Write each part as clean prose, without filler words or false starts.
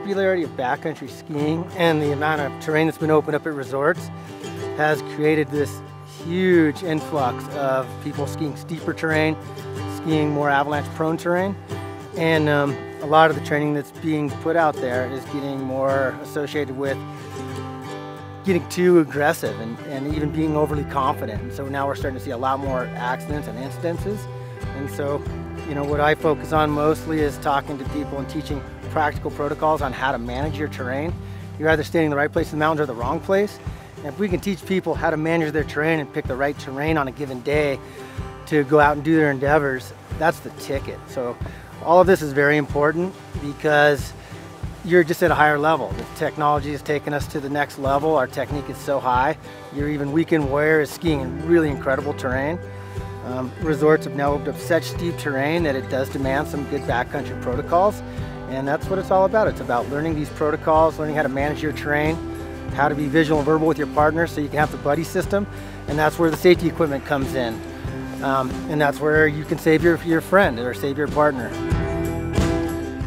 popularity of backcountry skiing and the amount of terrain that's been opened up at resorts has created this huge influx of people skiing steeper terrain, skiing more avalanche prone terrain, and a lot of the training that's being put out there is getting more associated with getting too aggressive and even being overly confident. And so now we're starting to see a lot more accidents and incidences. And so, you know, what I focus on mostly is talking to people and teaching practical protocols on how to manage your terrain. You're either standing in the right place in the mountains or the wrong place. And if we can teach people how to manage their terrain and pick the right terrain on a given day to go out and do their endeavors, that's the ticket. So all of this is very important because you're just at a higher level. The technology has taken us to the next level. Our technique is so high. Your even weekend warrior is skiing in really incredible terrain. Resorts have now opened up such steep terrain that it does demand some good backcountry protocols. And that's what it's all about. It's about learning these protocols, learning how to manage your terrain, how to be visual and verbal with your partner so you can have the buddy system. And that's where the safety equipment comes in. And that's where you can save your friend or save your partner.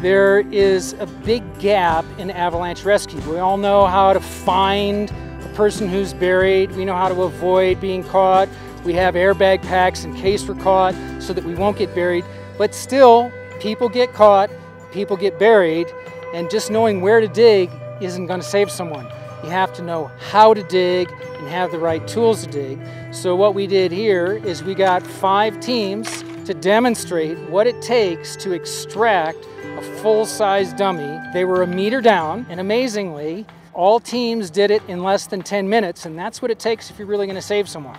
There is a big gap in avalanche rescue. We all know how to find a person who's buried. We know how to avoid being caught. We have airbag packs in case we're caught so that we won't get buried. But still, people get caught, people get buried, and just knowing where to dig isn't going to save someone. You have to know how to dig and have the right tools to dig. So what we did here is we got 5 teams to demonstrate what it takes to extract a full-size dummy. They were 1 meter down, and amazingly, all teams did it in less than 10 minutes, and that's what it takes if you're really going to save someone.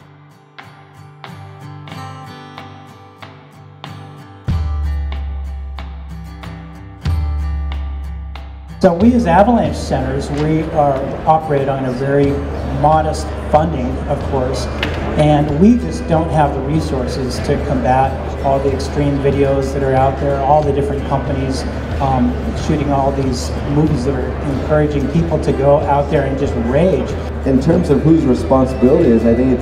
So we as avalanche centers, we operate on a very modest funding, of course, and we just don't have the resources to combat all the extreme videos that are out there, all the different companies shooting all these movies that are encouraging people to go out there and just rage. In terms of whose responsibility is, I think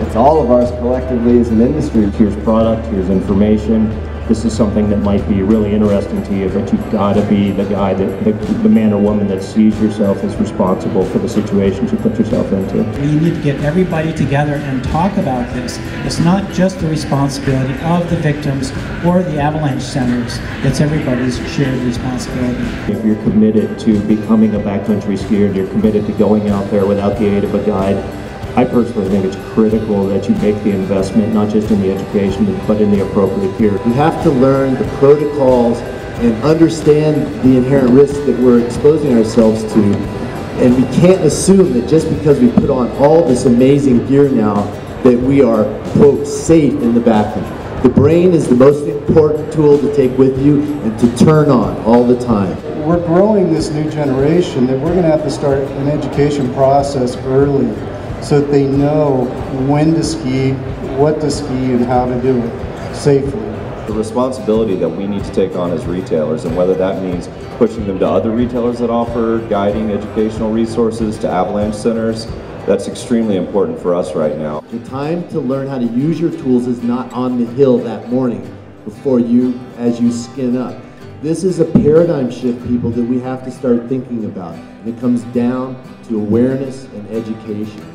it's all of ours collectively as an industry. Here's product, here's information. This is something that might be really interesting to you, but you've got to be the guy, the man or woman that sees yourself as responsible for the situations you put yourself into. We need to get everybody together and talk about this. It's not just the responsibility of the victims or the avalanche centers. It's everybody's shared responsibility. If you're committed to becoming a backcountry skier and you're committed to going out there without the aid of a guide, I personally think it's critical that you make the investment, not just in the education, but in the appropriate gear. We have to learn the protocols and understand the inherent risks that we're exposing ourselves to. And we can't assume that just because we put on all this amazing gear now that we are, quote, safe in the backcountry. The brain is the most important tool to take with you and to turn on all the time. We're growing this new generation that we're going to have to start an education process early, so that they know when to ski, what to ski, and how to do it safely. The responsibility that we need to take on as retailers, and whether that means pushing them to other retailers that offer guiding educational resources, to avalanche centers, that's extremely important for us right now. The time to learn how to use your tools is not on the hill that morning as you skin up. This is a paradigm shift, people, that we have to start thinking about. And it comes down to awareness and education.